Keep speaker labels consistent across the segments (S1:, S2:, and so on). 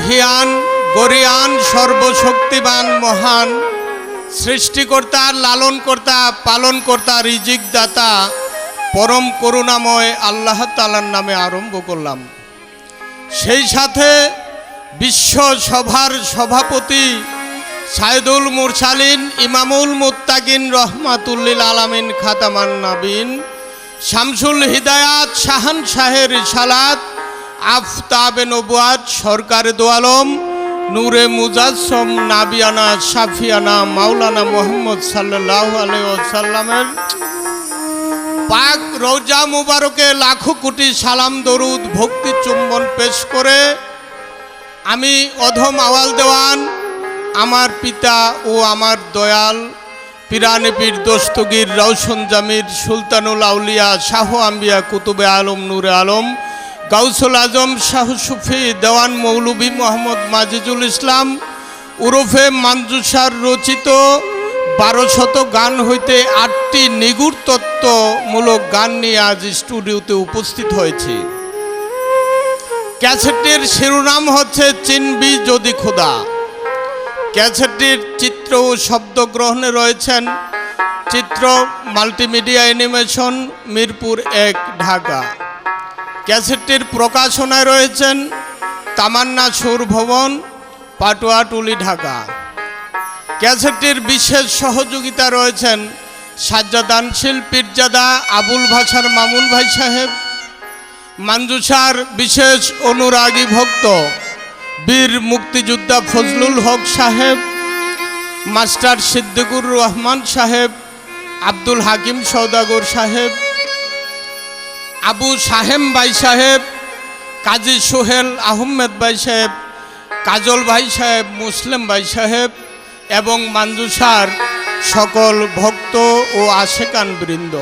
S1: মহিয়ান গরিয়ান সর্বশক্তিমান মহান সৃষ্টিকর্তা লালনকর্তা পালনকর্তা রিজিক দাতা পরম করুণাময় আল্লাহ তাআলার নামে আরম্ভ করলাম। সেই সাথে বিশ্ব সভার সভাপতি সাইদুল মুরসালিন ইমামুল মুত্তাকিন রহমাতুল্লিল আলামিন খাতামান নাবিন শামসুল হিদায়াত শাহান শাহের রিসালাত আফতাবে নবুয়াত সরকারে দো আলম নূরে মুজাসসম নাবিয়ানা শাফিয়ানা মাওলানা মুহাম্মদ সাল্লাল্লাহু আলাইহি ওয়াসাল্লামের পাক রওজা মুবারকে লাখো কোটি সালাম দরুদ ভক্তি চুম্বন পেশ করে আমি অধম আওয়াল দেওয়ান আমার পিতা ও আমার দয়াল পিরানে পীর দস্তগীর রওশন জামির সুলতানুল আউলিয়া শাহ আম্বিয়া কুতুবে আলম নূরে আলম গাউসুল আজম শাহ সুফি দেওয়ান মৌলভী মোহাম্মদ মাজিজুল ইসলাম উরফে মানজুসার রচিত 1200 গান হইতে 8টি নিগুড় তত্ত্বমূলক গান নিয়ে আজ স্টুডিওতে উপস্থিত হয়েছে। ক্যাসেটটির শিরোনাম হচ্ছে চিনবি যদি খোদা। ক্যাসেটটির চিত্র ও শব্দ গ্রহণে রয়েছেন চিত্র মাল্টিমিডিয়া অ্যানিমেশন মিরপুর 1 ঢাকা। ক্যাসেটটির প্রকাশনায় রয়েছেন তামান্না সুর ভবন পাটুয়াটুলি ঢাকা। ক্যাসেটটির বিশেষ সহযোগিতা রয়েছেন সাজ্জাদানশীল পীরজাদা আবুল ভাষার মামুন ভাই সাহেব, মানজুসার বিশেষ অনুরাগী ভক্ত বীর মুক্তিযোদ্ধা ফজলুল হক সাহেব, মাস্টার সিদ্দিকুর রহমান সাহেব, আব্দুল হাকিম সওদাগর সাহেব, আবু সাহেম ভাই সাহেব, কাজী সোহেল আহমেদ ভাই সাহেব, কাজল ভাই সাহেব, মুসলিম ভাই সাহেব এবং মানজুসার সকল ভক্ত ও আশেকান বৃন্দ।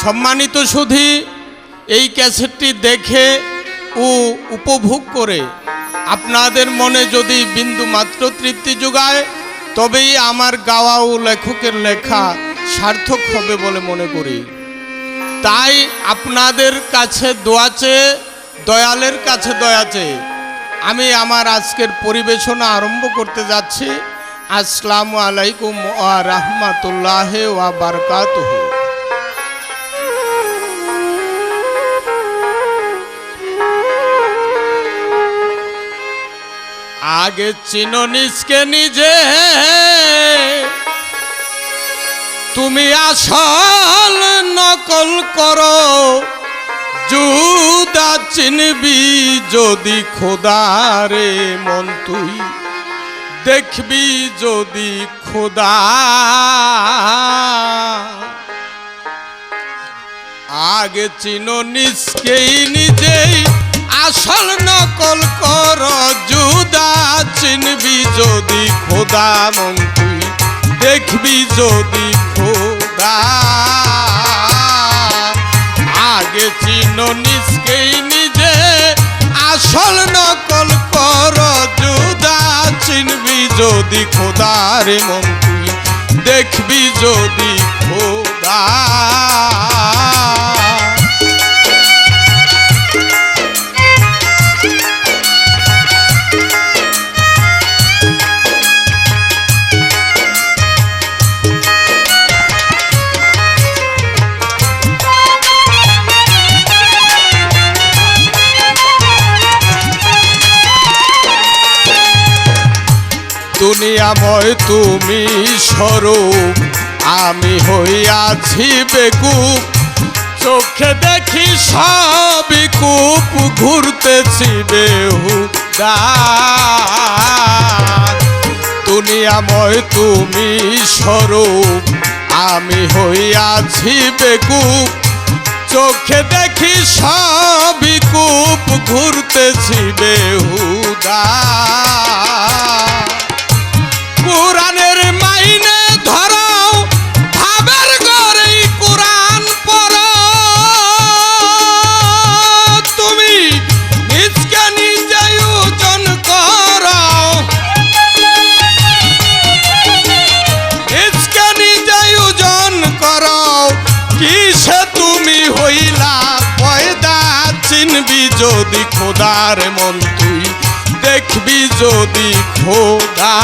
S1: সম্মানিত সুধী, এই ক্যাসেটটি দেখে ও উপভোগ করে আপনাদের মনে যদি বিন্দু মাত্র তৃপ্তি যোগায় তবেই আমার গাওয়া ও লেখকের লেখা সার্থক হবে বলে মনে করি। তাই আপনাদের কাছে দোয়া চেয়ে দয়ালের কাছে দয়া চেয়ে আমি আমার আজকের পরিবেশনা আরম্ভ করতে যাচ্ছি। আসসালামু আলাইকুম ওয়া রাহমাতুল্লাহি ওয়া বারাকাতুহু। আগে চিনো নিজকে নিজে, তুমি আসল নকল করো, জুদা চিনবি যদি খোদারে মন তুই দেখবি যদি খোদা। আগে চিনো নিজকেই নিজেই আসল নকল কর, জুদা চিনবি যদি খোদা মন তুই দেখবি যদি খোদা। আগে চিনো নিজকেই নিজে আসল নকল কর, জুদা চিনবি যদি খোদারে মন তুই দেখবি যদি খোদা। দুনিয়াময় তুমি স্বরূপ, আমি হইয়াছি বেকুব, চোখে দেখি সবই কূপ, ঘুরতেছি বেহুদা। দুনিয়াময় তুমি স্বরূপ, আমি হইয়াছি বেকুব, চোখে দেখি সবই কূপ, ঘুরতেছি বেহুদা। কোরআনের মাইনে ধরাও, ভাবের ঘরেই কোরআন পড়ো, তুমি নিজকে নিজেই ওজন করো, নিজকে নিজেই ওজন করো, কিসে তুমি হইলা পয়দা, চিনবি যদি খোদার মন তুই দেখবি যদি খোদা।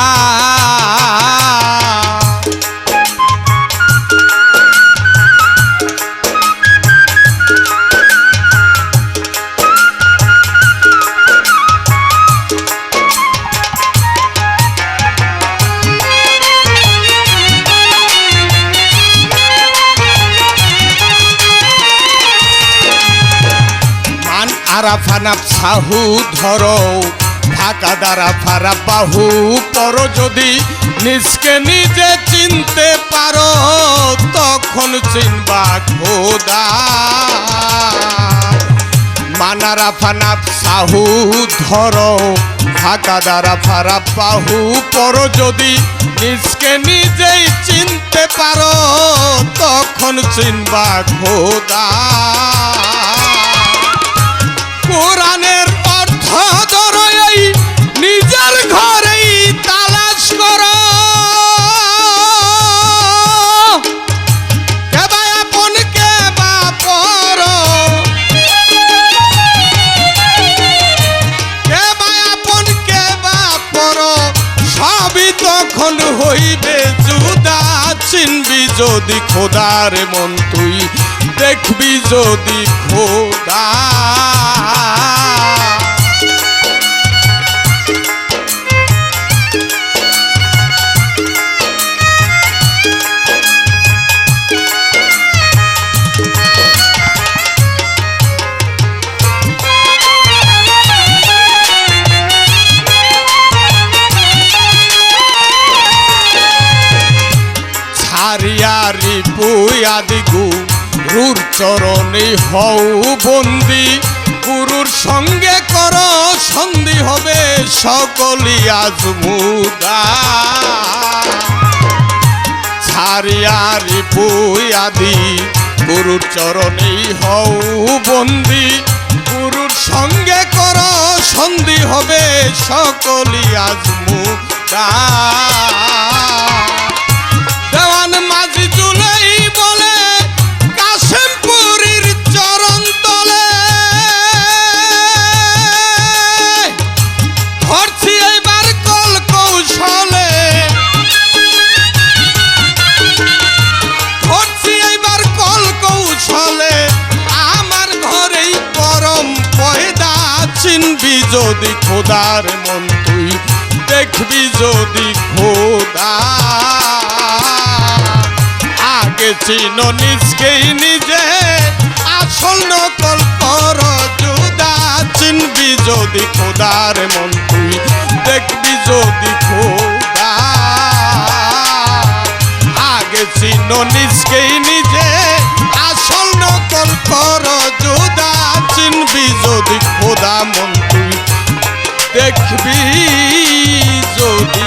S1: আরাফানাপ সাহু ধরো ঢাকা দ্বারা ফারা বাহু পর যদি নিজকে নিজে চিনতে পারো তখন চিনবা খোদা। মানারা ফানাপ সাহু ধরো ঢাকা দ্বারা ফারা বাহু পর যদি নিজকে নিজেই চিনতে পারো তখন চিনবা খোদা। কোরআনের অর্থ ধরো এই নিজের ঘরেই তালাশ করো, কে বা আপন কে বা পর, কে বা আপন কে বা পর সবই তখন হইবে জুদা। চিনবি যদি খোদার মন তুই দেখবি যদি খোদা। ছাড়িয়ারি পুয়াদি গুরুর চরণে হও বন্দি, গুরুর সঙ্গে কর সন্ধি হবে সকলি আজমুদা। ছাড়িয়ারি পুয়াদি গুরুর চরণে হও বন্দি, গুরুর সঙ্গে কর সন্ধি হবে সকলি আজমুদা। দেওয়ান মাঝি জুলাই বলে কাশেমপুরীর চরণ তলে, ধরছি এইবার কল কৌশলে, ধরছি এইবার কল কৌশলে আমার ঘরেই পরম পয়দা। চিনবি যদি খোদার মন তুই দেখবি যদি খোদা। আগে চিনো নিজকেই নিজে আসল নকল কর জুদা। চিনবি যদি খোদার মন তুই দেখবি যদি খোদা। আগে চিনো নিজকেই নিজে আসল নকল কর জুদা। চিনবি যদি খোদা মন তুই দেখবি যদি